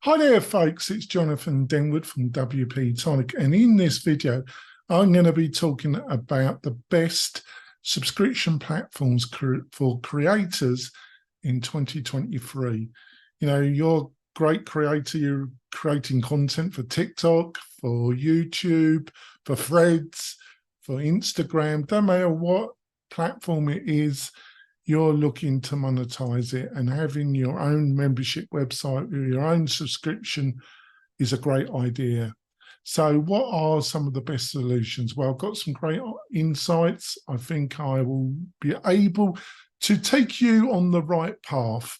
Hi there, folks. It's Jonathan Denwood from WP-Tonic, and in this video, I'm going to be talking about the best subscription platforms for creators in 2023. You know, you're a great creator, you're creating content for TikTok, for YouTube, for Threads, for Instagram, don't matter what platform it is, you're looking to monetize it, and having your own membership website with your own subscription is a great idea. So what are some of the best solutions? Well, I've got some great insights. I think I will be able to take you on the right path.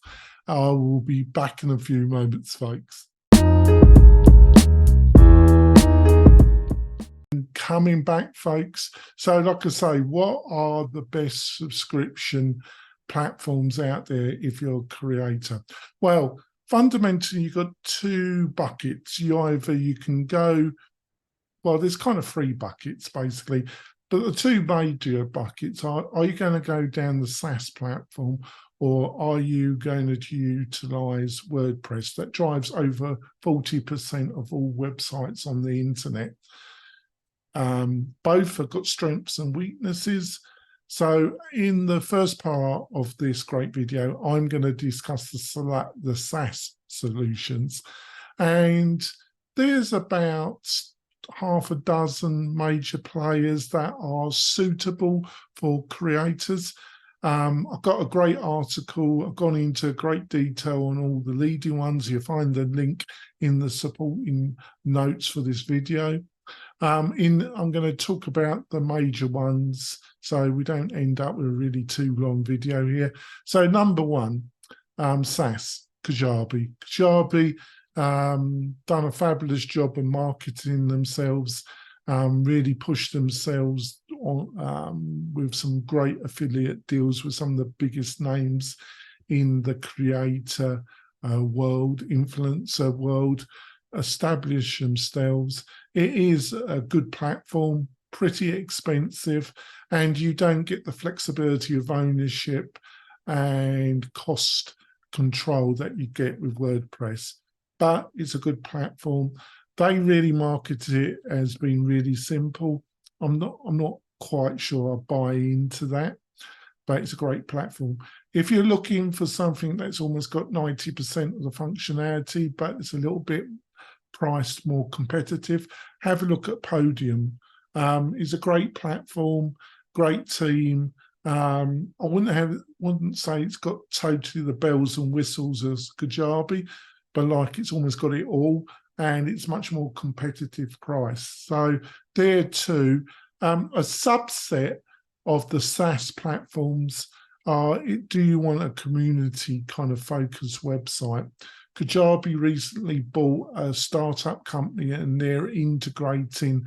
I will be back in a few moments, folks. Coming back, folks. So like I say, what are the best subscription platforms out there if you're a creator? Well, fundamentally, you've got two buckets. You can go, well, there's kind of three buckets basically, but the two major buckets are you going to go down the SaaS platform, or are you going to utilize WordPress? That drives over 40% of all websites on the internet. Both have got strengths and weaknesses. So in the first part of this great video, I'm going to discuss the SaaS solutions. And there's about half a dozen major players that are suitable for creators. I've got a great article. I've gone into great detail on all the leading ones. You'll find the link in the supporting notes for this video. I'm going to talk about the major ones so we don't end up with a really too long video here. So number one, SaaS, Kajabi. Kajabi done a fabulous job of marketing themselves, really pushed themselves on, with some great affiliate deals with some of the biggest names in the creator world, influencer world, establish themselves. It is a good platform, pretty expensive, and you don't get the flexibility of ownership and cost control that you get with WordPress, but it's a good platform. They really market it as being really simple. I'm not quite sure I buy into that, but it's a great platform. If you're looking for something that's almost got 90% of the functionality, but it's a little bit priced more competitive, have a look at Podia. It's a great platform, great team. I wouldn't say it's got totally the bells and whistles as Kajabi, but like it's almost got it all, and it's much more competitive price. So there too, a subset of the SaaS platforms are, do you want a community kind of focused website? Kajabi recently bought a startup company, and they're integrating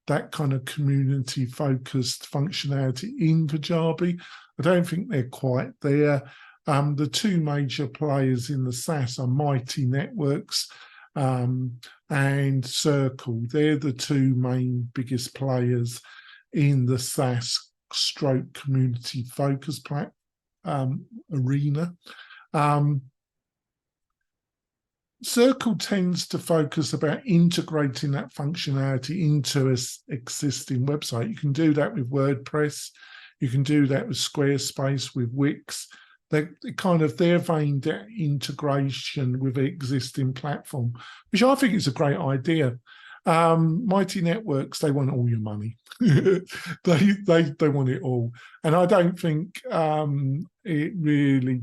that kind of community-focused functionality in Kajabi. I don't think they're quite there. The two major players in the SaaS are Mighty Networks and Circle. They're the two main biggest players in the SaaS stroke community-focused arena. Circle tends to focus about integrating that functionality into an existing website. You can do that with WordPress. You can do that with Squarespace, with Wix. They're aimed at integration with an existing platform, which I think is a great idea. Mighty Networks, they want all your money. they want it all. And I don't think it really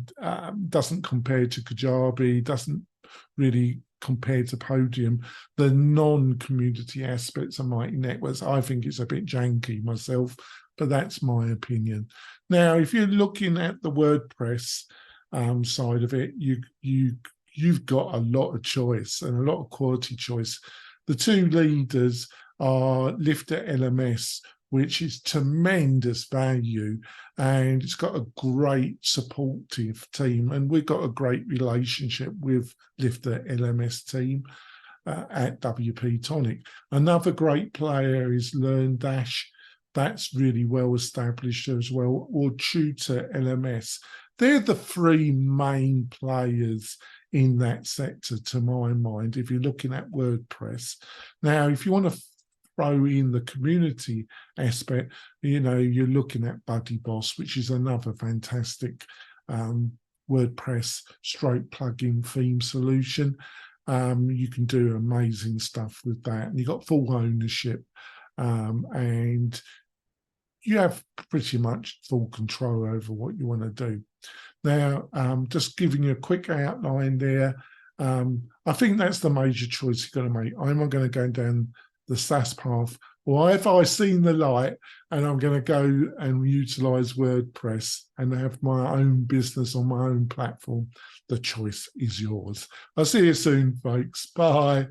doesn't compare to Kajabi, doesn't really compared to Podia. The non-community aspects of Mighty Networks, I think it's a bit janky myself, but that's my opinion. Now, if you're looking at the WordPress side of it, you've got a lot of choice and a lot of quality choice. The two leaders are Lifter LMS, which is tremendous value, and it's got a great supportive team, and we've got a great relationship with Lifter LMS team at WP-Tonic. Another great player is LearnDash. That's really well established as well, or Tutor LMS. They're the three main players in that sector, to my mind, if you're looking at WordPress. Now, if you want to throw in the community aspect, you're looking at Buddy Boss, which is another fantastic WordPress stroke plugin theme solution. You can do amazing stuff with that, and you've got full ownership, and you have pretty much full control over what you want to do. Now, just giving you a quick outline there, I think that's the major choice you've got to make. Am I going to go down the SaaS path, or have I seen the light and I'm going to go and utilize WordPress and have my own business on my own platform? The choice is yours. I'll see you soon, folks. Bye.